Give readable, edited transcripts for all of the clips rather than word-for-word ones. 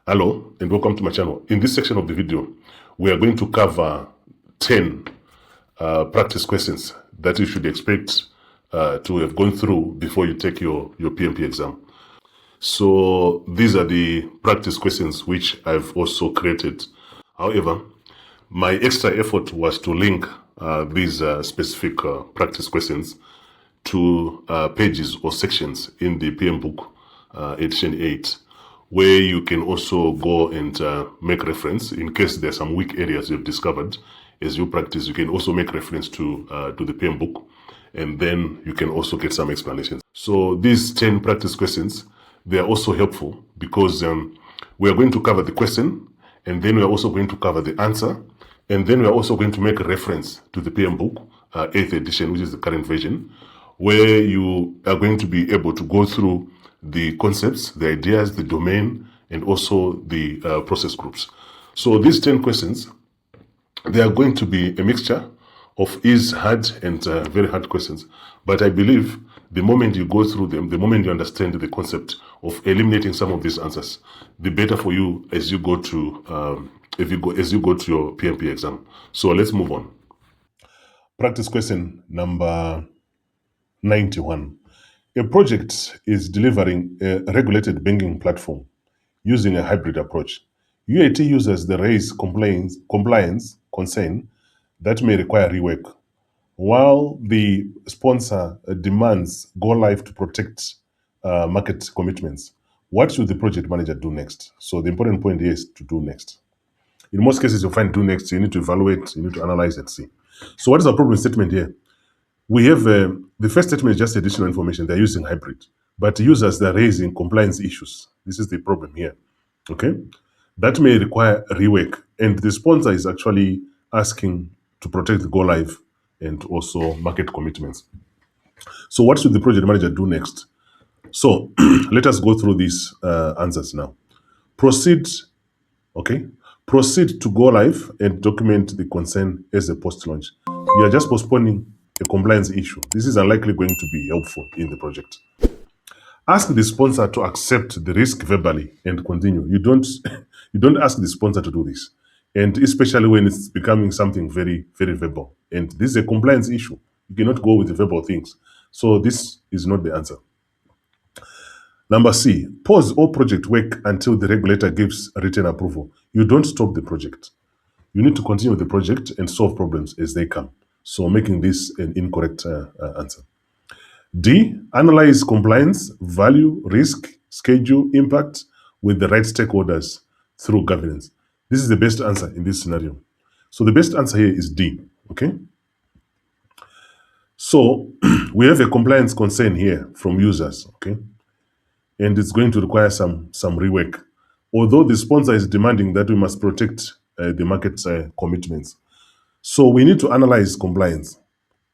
Hello and welcome to my channel. In this section of the video, we are going to cover 10 practice questions that you should expect to have gone through before you take your PMP exam. So these are the practice questions which I've also created. However, my extra effort was to link these specific practice questions to pages or sections in the PMBOK edition 8, where you can also go and make reference in case there are some weak areas you've discovered as you practice. You can also make reference to the PMBOK, and then you can also get some explanations. So these 10 practice questions, they are also helpful because we are going to cover the question, and then we are also going to cover the answer, and then we are also going to make a reference to the PMBOK 8th edition, which is the current version, where you are going to be able to go through the concepts, the ideas, the domain, and also the process groups. So these 10 questions, they are going to be a mixture of easy, hard, and very hard questions. But I believe the moment you go through them, the moment you understand the concept of eliminating some of these answers, the better for you as you go to as you go to your PMP exam. So let's move on. Practice question number 91. A project is delivering a regulated banking platform using a hybrid approach. UAT uses the raise compliance concern that may require rework, while the sponsor demands go live to protect market commitments. What should the project manager do next? So the important point here is to do next. In most cases, you'll find do next. You need to evaluate, you need to analyze and see. So what is our problem statement here? We have the first statement is just additional information. They're using hybrid, but users, they're raising compliance issues. This is the problem here. Okay, that may require rework, and the sponsor is actually asking to protect the go live and also market commitments. So what should the project manager do next? So let us go through these answers now. Proceed to go live and document the concern as a post-launch. You are just postponing a compliance issue. This is unlikely going to be helpful in the project. Ask the sponsor to accept the risk verbally and continue. You don't ask the sponsor to do this, and especially when it's becoming something very, very verbal. And this is a compliance issue. You cannot go with the verbal things. So this is not the answer. Number C, pause all project work until the regulator gives written approval. You don't stop the project. You need to continue with the project and solve problems as they come. So making this an incorrect answer. D, analyze compliance, value, risk, schedule, impact with the right stakeholders through governance. This is the best answer in this scenario. So the best answer here is D, okay? So we have a compliance concern here from users, okay? And it's going to require some rework. Although the sponsor is demanding that we must protect the market commitments. So we need to analyze compliance,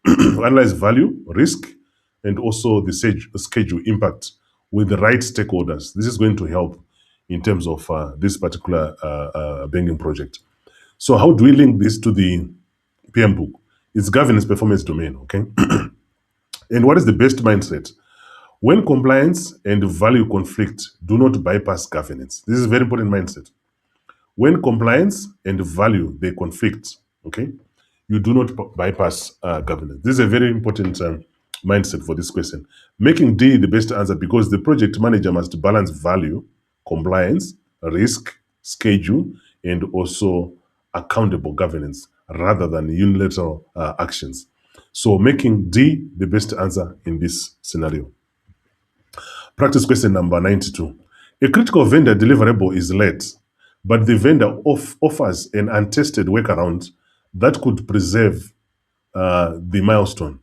analyze value, risk, and also the schedule impact with the right stakeholders. This is going to help in terms of this particular banking project. So how do we link this to the PMBOK? It's governance performance domain, okay? And what is the best mindset? When compliance and value conflict, do not bypass governance. This is a very important mindset. When compliance and value, they conflict, okay, you do not bypass governance. This is a very important mindset for this question. Making D the best answer because the project manager must balance value, compliance, risk, schedule, and also accountable governance rather than unilateral actions. So making D the best answer in this scenario. Practice question number 92. A critical vendor deliverable is late, but the vendor offers an untested workaround that could preserve the milestone.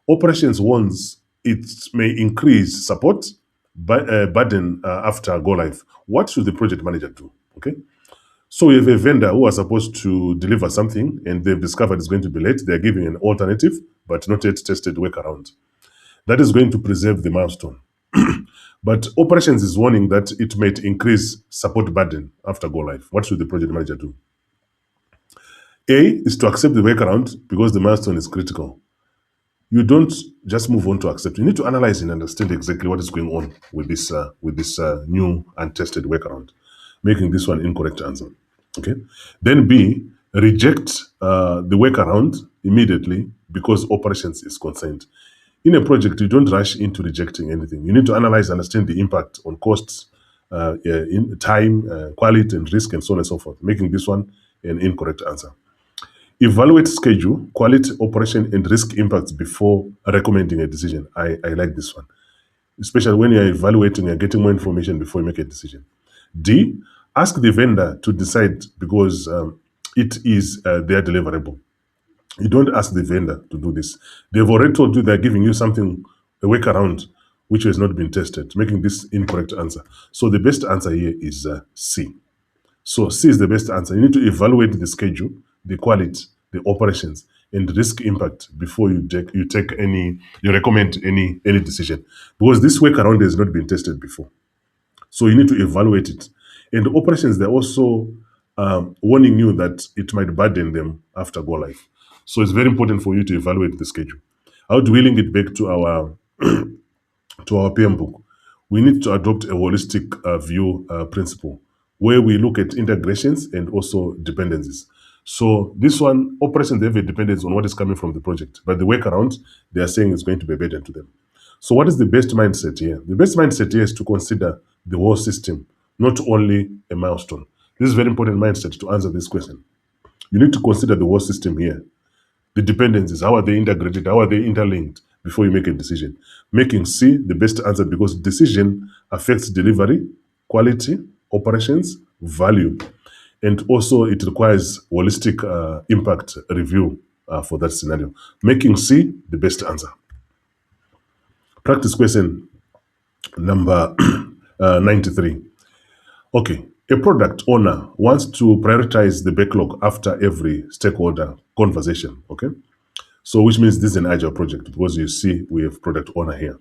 Operations warns it may increase support burden after go live. What should the project manager do? Okay, so we have a vendor who are supposed to deliver something and they've discovered it's going to be late. They're giving an alternative, but not yet tested workaround. That is going to preserve the milestone. But operations is warning that it might increase support burden after go live. What should the project manager do? A is to accept the workaround because the milestone is critical. You don't just move on to accept. You need to analyze and understand exactly what is going on with this new untested workaround. making this one incorrect answer. Okay. Then B, reject the workaround immediately because operations is concerned. In a project, you don't rush into rejecting anything. You need to analyze, understand the impact on costs, in time, quality, and risk, and so on and so forth, making this one an incorrect answer. Evaluate schedule, quality, operation, and risk impacts before recommending a decision. I like this one, especially when you're evaluating and getting more information before you make a decision. D, ask the vendor to decide because it is their deliverable. You don't ask the vendor to do this. They've already told you they're giving you something, a workaround, which has not been tested, making this incorrect answer. So the best answer here is C. So C is the best answer. You need to evaluate the schedule, the quality, the operations, and risk impact before you recommend any decision. Because this workaround has not been tested before. So you need to evaluate it. And the operations, they're also warning you that it might burden them after go live. So it's very important for you to evaluate the schedule. How do we link it back to our PMBOK? We need to adopt a holistic view principle where we look at integrations and also dependencies. So this one, operations, they have a dependence on what is coming from the project, but the workaround, they are saying is going to be a burden to them. So what is the best mindset here? The best mindset here is to consider the whole system, not only a milestone. This is a very important mindset to answer this question. You need to consider the whole system here. The dependencies, how are they integrated? How are they interlinked before you make a decision? Making C the best answer because decision affects delivery, quality, operations, value, and also it requires holistic impact review for that scenario. Making C the best answer. Practice question number 93. Okay, a product owner wants to prioritize the backlog after every stakeholder conversation. Okay, so which means this is an agile project because you see we have product owner here.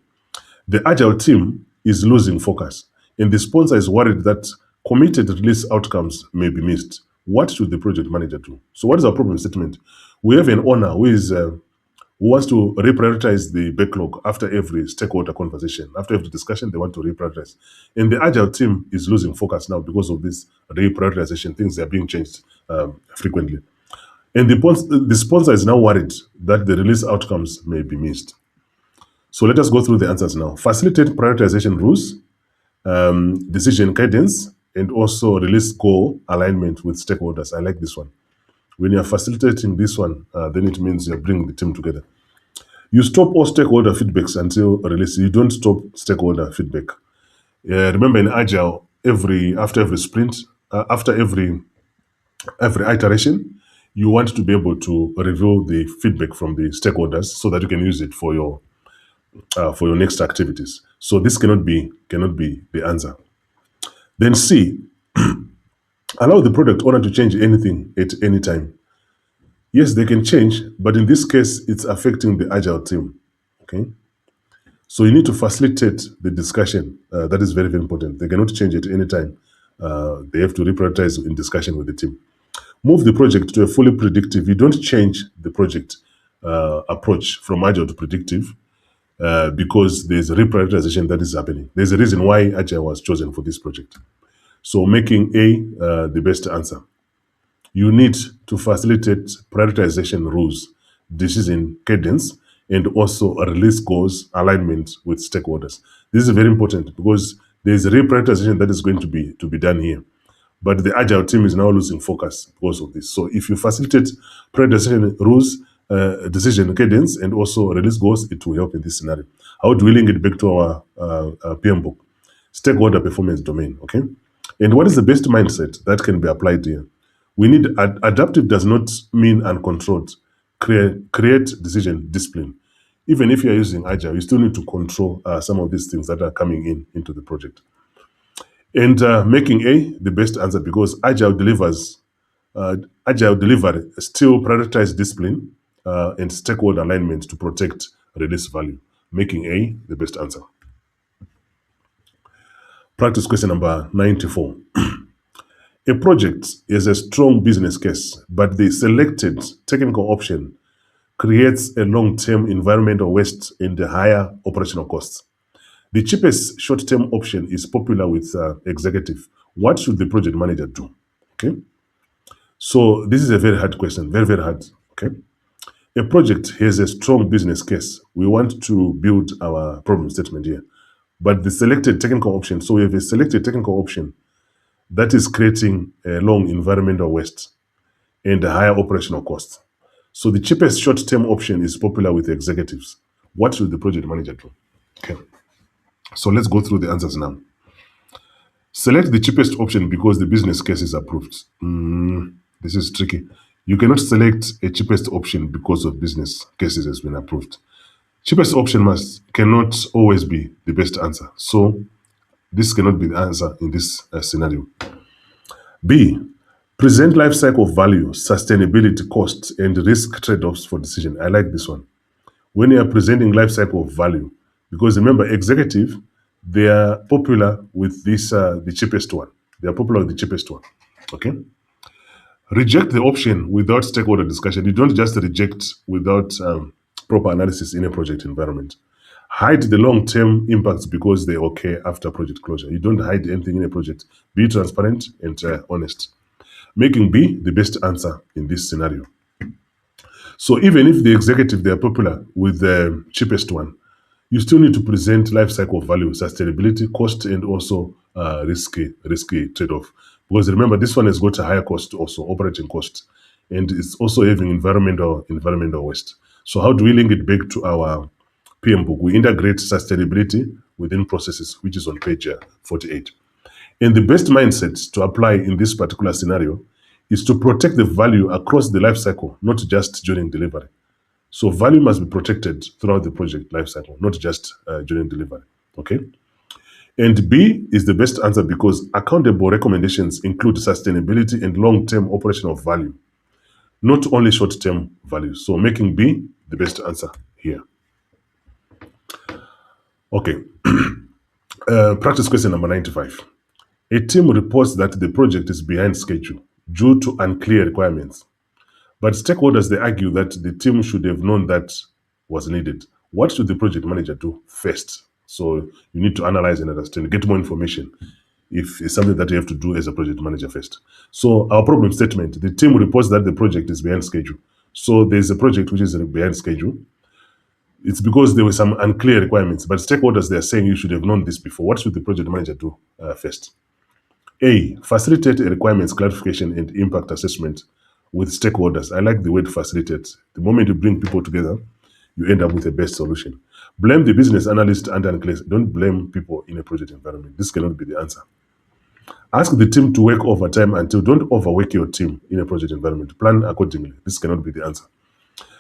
The agile team is losing focus, and the sponsor is worried that committed release outcomes may be missed. What should the project manager do? So, what is our problem statement? We have an owner who wants to reprioritize the backlog after every stakeholder conversation. After every discussion, they want to reprioritize. And the agile team is losing focus now because of this reprioritization. Things are being changed frequently. And the sponsor is now worried that the release outcomes may be missed. So let us go through the answers now. Facilitate prioritization rules, decision cadence, and also release goal alignment with stakeholders. I like this one. When you're facilitating this one, then it means you're bringing the team together. You stop all stakeholder feedbacks until release. You don't stop stakeholder feedback. Remember in Agile, after every sprint, after every iteration, you want to be able to review the feedback from the stakeholders so that you can use it for your next activities. So this cannot be the answer. Then C, allow the product owner to change anything at any time. Yes, they can change, but in this case, it's affecting the agile team. Okay, so you need to facilitate the discussion. That is very, very important. They cannot change at any time. They have to reprioritize in discussion with the team. Move the project to a fully predictive. You don't change the project approach from agile to predictive because there's a reprioritization that is happening. There's a reason why agile was chosen for this project. So making A the best answer. You need to facilitate prioritization rules, decision cadence, and also a release goals alignment with stakeholders. This is very important because there is a reprioritization that is going to be done here. But the agile team is now losing focus because of this. So if you facilitate prioritization rules, decision cadence, and also release goals, it will help in this scenario. How do we link it back to our PMBOK? Stakeholder performance domain, okay? And what is the best mindset that can be applied here? We need adaptive does not mean uncontrolled. Create decision discipline. Even if you're using Agile, you still need to control some of these things that are coming into the project. And making A the best answer because Agile delivery still prioritize discipline and stakeholder alignment to protect release value. Making A the best answer. Practice question number 94. A project is a strong business case, but the selected technical option creates a long-term environmental waste and a higher operational costs. The cheapest short-term option is popular with executive, What should the project manager do? Okay. So this is a very hard question, very, very hard. Okay. A project has a strong business case. We want to build our problem statement here. But the selected technical option, so we have a selected technical option that is creating a long environmental waste and a higher operational cost. So the cheapest short-term option is popular with executives. What should the project manager do? Okay. So let's go through the answers now. Select the cheapest option because the business case is approved. This is tricky. You cannot select a cheapest option because of business cases has been approved. Cheapest option cannot always be the best answer. So this cannot be the answer in this scenario. B, present life cycle value, sustainability, cost, and risk trade-offs for decision. I like this one. When you are presenting life cycle of value, because remember, executive, they are popular with this, the cheapest one. They are popular with the cheapest one. Okay. Reject the option without stakeholder discussion. You don't just reject without proper analysis in a project environment. Hide the long-term impacts because they occur after project closure. You don't hide anything in a project. Be transparent and honest. Making B the best answer in this scenario. So even if the executive, they are popular with the cheapest one, you still need to present life cycle value, sustainability, cost, and also risky trade-off. Because remember, this one has got a higher cost, also operating cost, and it's also having environmental waste. So how do we link it back to our PMBOK? We integrate sustainability within processes, which is on page 48. And the best mindset to apply in this particular scenario is to protect the value across the life cycle, not just during delivery. So value must be protected throughout the project life cycle, not just during delivery. Okay. And B is the best answer because accountable recommendations include sustainability and long-term operational value, not only short-term value. So making B the best answer here. Okay. Practice question number 95. A team reports that the project is behind schedule due to unclear requirements. But stakeholders, they argue that the team should have known that was needed. What should the project manager do first? So you need to analyze and understand, get more information if it's something that you have to do as a project manager first. So our problem statement, the team reports that the project is behind schedule. So there's a project which is behind schedule. It's because there were some unclear requirements, but stakeholders, they're saying you should have known this before. What should the project manager do first? A, facilitate a requirements clarification and impact assessment with stakeholders. I like the word facilitate. The moment you bring people together, you end up with a best solution. Blame the business analyst and unclear. Don't blame people in a project environment. This cannot be the answer. Ask the team to work overtime until don't overwork your team in a project environment. Plan accordingly. This cannot be the answer.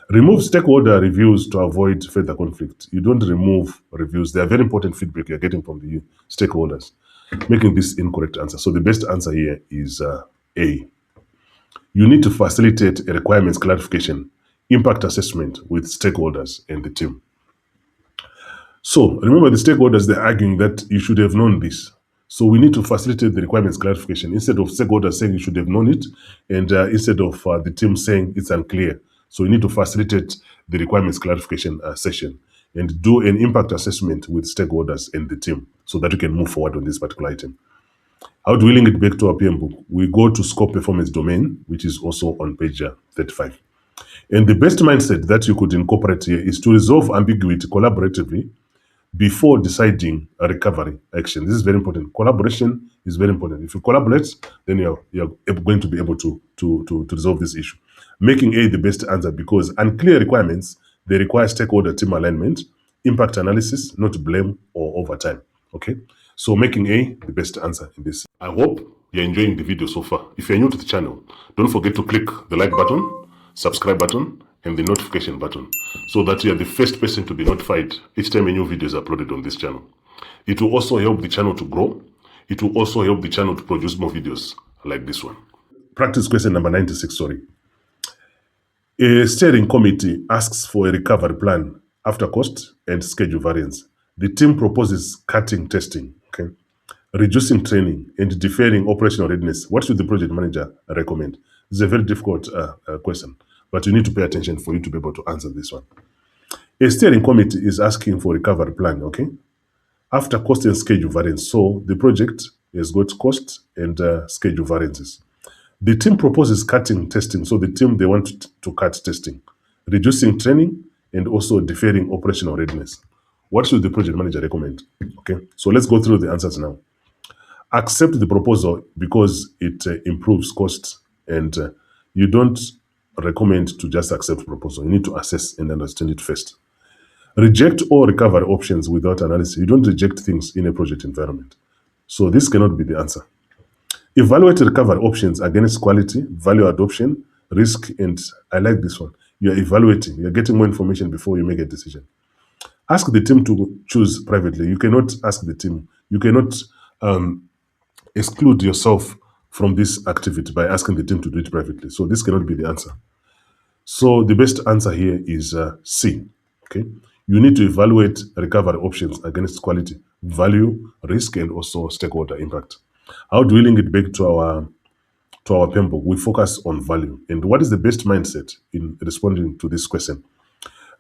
Remove stakeholder reviews to avoid further conflict. You don't remove reviews. They are very important feedback you're getting from the stakeholders, making this incorrect answer. So the best answer here is A. You need to facilitate a requirements clarification, impact assessment with stakeholders and the team. So remember, the stakeholders, they're arguing that you should have known this. So we need to facilitate the requirements clarification instead of stakeholders saying you should have known it, and instead of the team saying it's unclear. So we need to facilitate the requirements clarification session and do an impact assessment with stakeholders and the team so that we can move forward on this particular item. How do we link it back to our PMBOK? We go to scope performance domain, which is also on page 35. And the best mindset that you could incorporate here is to resolve ambiguity collaboratively before deciding a recovery action. This is very important. Collaboration is very important. If you collaborate, then you're going to be able to resolve this issue. Making A the best answer because unclear requirements, they require stakeholder team alignment, impact analysis, not blame or overtime. Okay? So making A the best answer in this. I hope you're enjoying the video so far. If you're new to the channel, don't forget to click the like button, subscribe button, and the notification button so that you are the first person to be notified each time a new video is uploaded on this channel. It will also help the channel to grow. It will also help the channel to produce more videos like this one. Practice question number 96, sorry. A steering committee asks for a recovery plan after cost and schedule variance. The team proposes cutting testing, okay, reducing training, and deferring operational readiness. What should the project manager recommend? This is a very difficult question, but you need to pay attention for you to be able to answer this one. A steering committee is asking for a recovery plan, okay, after cost and schedule variance. So the project has got cost and schedule variances. The team proposes cutting testing. So the team, they want to cut testing, reducing training, and also deferring operational readiness. What should the project manager recommend? Okay, so let's go through the answers now. Accept the proposal because it improves costs, and you don't recommend to just accept proposal. You need to assess and understand it first. Reject all recovery options without analysis. You don't reject things in a project environment. So this cannot be the answer. Evaluate recovery options against quality, value adoption, risk, and I like this one. You're evaluating, you're getting more information before you make a decision. Ask the team to choose privately. You cannot ask the team. You cannot exclude yourself from this activity by asking the team to do it privately. So this cannot be the answer. So the best answer here is C. Okay, you need to evaluate recovery options against quality, value, risk, and also stakeholder impact. How do we link it back to our PMBOK? We focus on value. And what is the best mindset in responding to this question?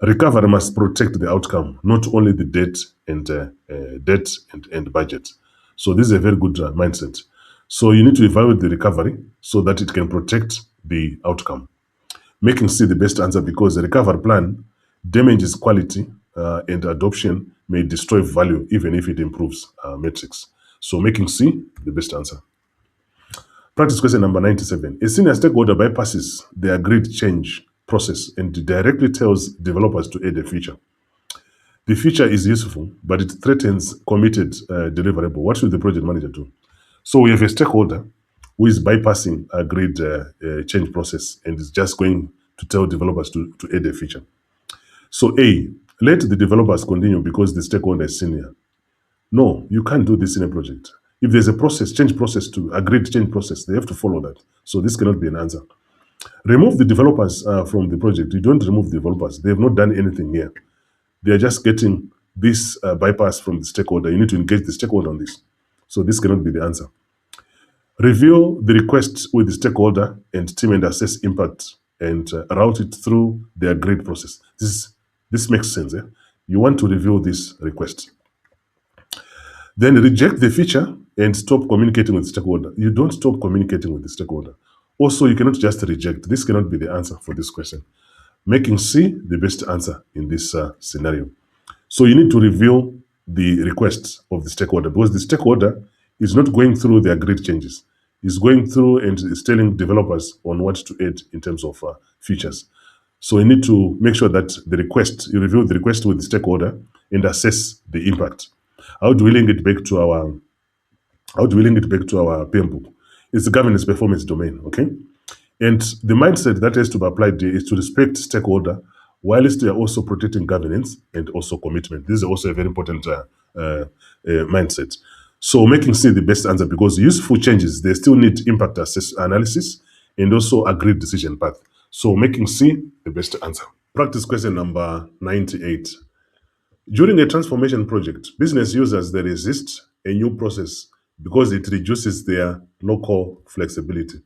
Recovery must protect the outcome, not only the debt and budget. So this is a very good mindset. So you need to evaluate the recovery so that it can protect the outcome. Making C the best answer because the recovery plan damages quality and adoption may destroy value even if it improves metrics. So making C the best answer. Practice question number 97. A senior stakeholder bypasses the agreed change process and directly tells developers to add a feature. The feature is useful, but it threatens committed deliverable. What should the project manager do? So we have a stakeholder who is bypassing agreed change process and is just going to tell developers to add a feature. So A, let the developers continue because the stakeholder is senior. No, you can't do this in a project. If there's a process, change process to agreed change process, they have to follow that. So this cannot be an answer. Remove the developers from the project. You don't remove the developers. They have not done anything here. They are just getting this bypass from the stakeholder. You need to engage the stakeholder on this. So this cannot be the answer. Review the request with the stakeholder and team and assess impact and route it through the agreed process. This makes sense. Eh? You want to review this request. Then reject the feature and stop communicating with the stakeholder. You don't stop communicating with the stakeholder. Also, you cannot just reject. This cannot be the answer for this question. Making C the best answer in this scenario. So you need to review the requests of the stakeholder because the stakeholder is not going through the agreed changes. He's going through and is telling developers on what to add in terms of features. So you need to make sure that you review the request with the stakeholder and assess the impact. How do we link it back to our PMBOK? It's the governance performance domain, okay? And the mindset that has to be applied there is to respect stakeholder whilst they are also protecting governance and also commitment. This is also a very important mindset. So making C the best answer because useful changes, they still need impact analysis and also agreed decision path. So making C the best answer. Practice question number 98. During a transformation project, business users, they resist a new process because it reduces their local flexibility.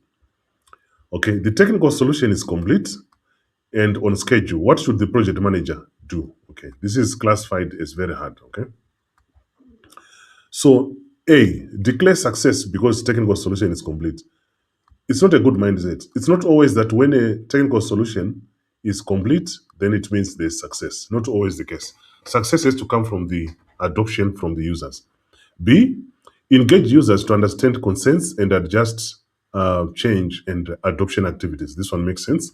Okay, the technical solution is complete and on schedule. What should the project manager do? Okay, this is classified as very hard. Okay, so A, declare success because technical solution is complete. It's not a good mindset. It's not always that when a technical solution is complete, then it means there's success. Not always the case. Success has to come from the adoption from the users. B, engage users to understand concerns and adjust change and adoption activities. This one makes sense.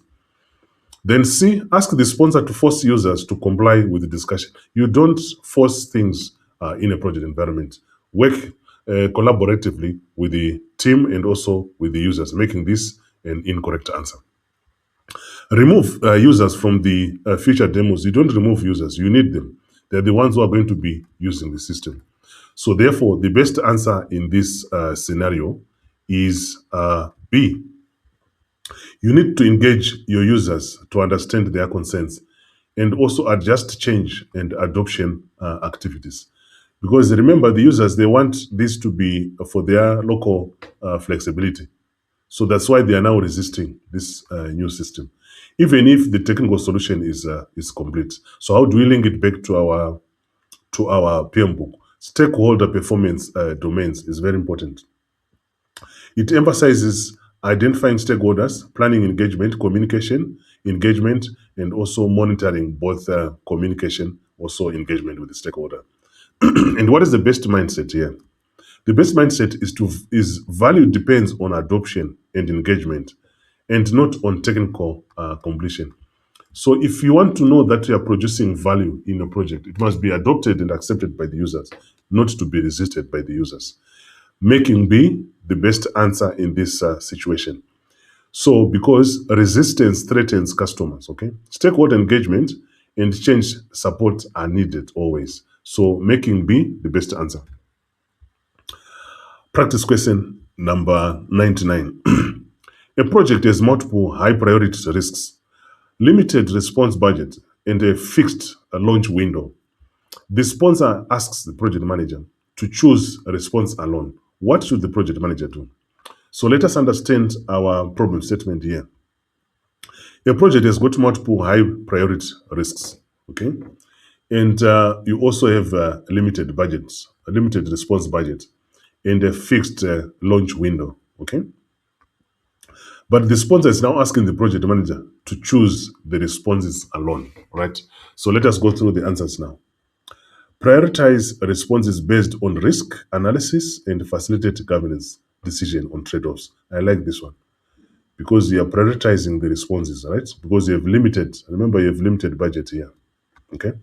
Then C, ask the sponsor to force users to comply with the discussion. You don't force things in a project environment. Work collaboratively with the team and also with the users, making this an incorrect answer. Remove users from the future demos. You don't remove users, you need them. They're the ones who are going to be using the system. So therefore, the best answer in this scenario is B. You need to engage your users to understand their concerns and also adjust change and adoption activities. Because remember, the users, they want this to be for their local flexibility. So that's why they are now resisting this new system, even if the technical solution is complete. So how do we link it back to our PMBOK? Stakeholder performance domains is very important. It emphasizes identifying stakeholders, planning engagement, communication, engagement, and also monitoring both communication, also engagement with the stakeholder. And what is the best mindset here? The best mindset is value depends on adoption and engagement, and not on technical completion. So if you want to know that you are producing value in a project, it must be adopted and accepted by the users, not to be resisted by the users. Making B the best answer in this situation. So because resistance threatens customers, okay? Stakeholder engagement and change support are needed always. So making B the best answer. Practice question number 99. A project has multiple high priority risks, limited response budget, and a fixed launch window. The sponsor asks the project manager to choose a response alone. What should the project manager do? So let us understand our problem statement here. A project has got multiple high priority risks, okay? And you also have a limited budget, a limited response budget, and a fixed launch window, okay? But the sponsor is now asking the project manager to choose the responses alone, right? So let us go through the answers now. Prioritize responses based on risk analysis and facilitate governance decision on trade-offs. I like this one because you are prioritizing the responses, right? Because you have limited, remember you have limited budget here, okay?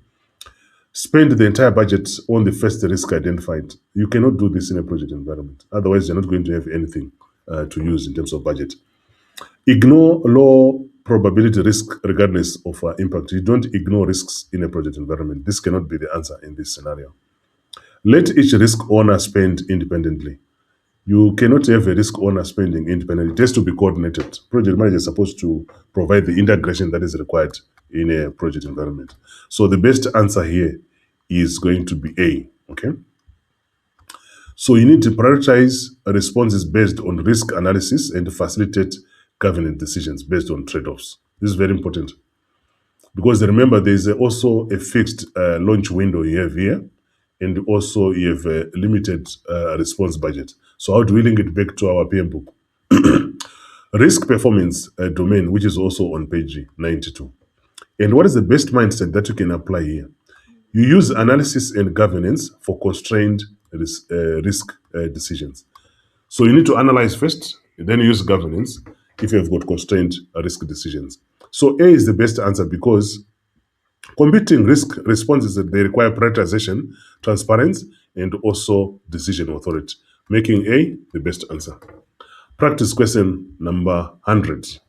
Spend the entire budget on the first risk identified. You cannot do this in a project environment. Otherwise, you're not going to have anything to use in terms of budget. Ignore low probability risk regardless of impact. You don't ignore risks in a project environment. This cannot be the answer in this scenario. Let each risk owner spend independently. You cannot have a risk owner spending independently. It has to be coordinated. Project manager is supposed to provide the integration that is required in a project environment. So the best answer here is going to be A, okay? So you need to prioritize responses based on risk analysis and facilitate governance decisions based on trade-offs. This is very important because remember there is also a fixed launch window you have here, and also you have a limited response budget. So how do we link it back to our PMBOK? Risk performance domain, which is also on page 92. And what is the best mindset that you can apply here? You use analysis and governance for constrained risk decisions. So you need to analyze first, then use governance if you have got constrained risk decisions. So A is the best answer because competing risk responses, they require prioritization, transparency, and also decision authority, making A the best answer. Practice question number 100.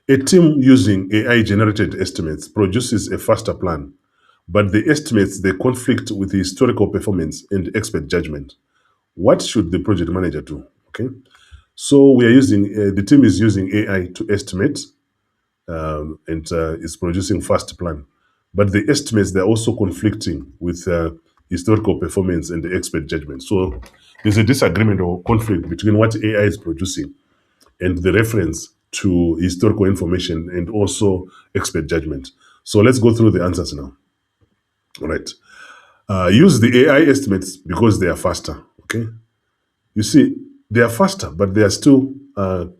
A team using AI-generated estimates produces a faster plan, but the estimates, they conflict with the historical performance and expert judgment. What should the project manager do? Okay, so we are using, the team is using AI to estimate and is producing fast plan. But the estimates, they're also conflicting with historical performance and the expert judgment. So there's a disagreement or conflict between what AI is producing and the reference to historical information and also expert judgment. So let's go through the answers now. All right. Use the AI estimates because they are faster. Okay. You see, they are faster, but they are still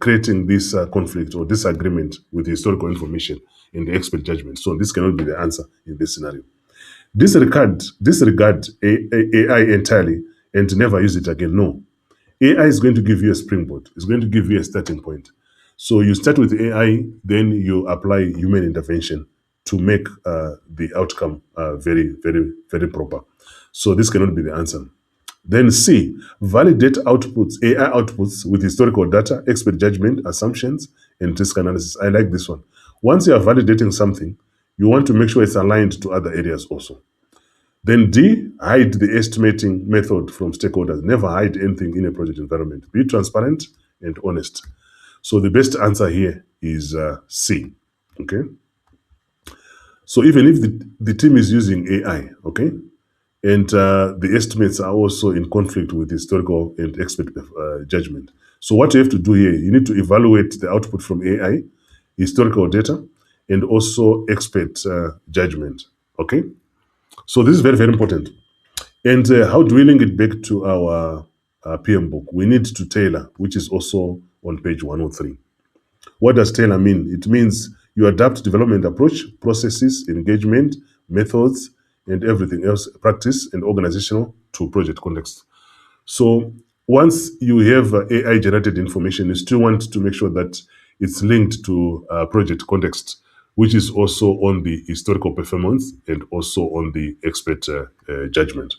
creating this conflict or disagreement with the historical information and the expert judgment. So this cannot be the answer in this scenario. Disregard AI entirely and never use it again. No. AI is going to give you a springboard. It's going to give you a starting point. So you start with AI, then you apply human intervention to make the outcome very, very, very proper. So this cannot be the answer. Then C, validate outputs, AI outputs with historical data, expert judgment, assumptions, and risk analysis. I like this one. Once you are validating something, you want to make sure it's aligned to other areas also. Then D, hide the estimating method from stakeholders. Never hide anything in a project environment. Be transparent and honest. So the best answer here is C, okay? So even if the team is using AI, okay, and the estimates are also in conflict with historical and expert judgment. So what you have to do here, you need to evaluate the output from AI, historical data, and also expert judgment, okay? So this is very, very important. And how do we link it back to our PMBOK, we need to tailor, which is also on page 103. What does tailor mean? It means you adapt development approach, processes, engagement, methods, and everything else, practice and organizational to project context. So once you have AI generated information, you still want to make sure that it's linked to project context, which is also on the historical performance and also on the expert judgment.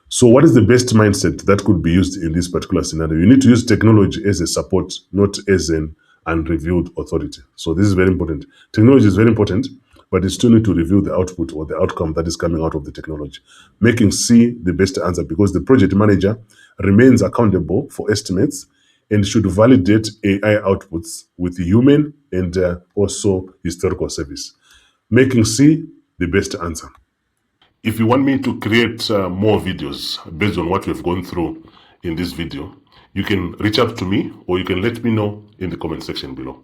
So what is the best mindset that could be used in this particular scenario? You need to use technology as a support, not as an unreviewed authority. So this is very important. Technology is very important, but you still need to review the output or the outcome that is coming out of the technology, making C the best answer, because the project manager remains accountable for estimates and should validate AI outputs with human and also historical service, making C the best answer. If you want me to create more videos based on what we've gone through in this video, you can reach out to me or you can let me know in the comment section below.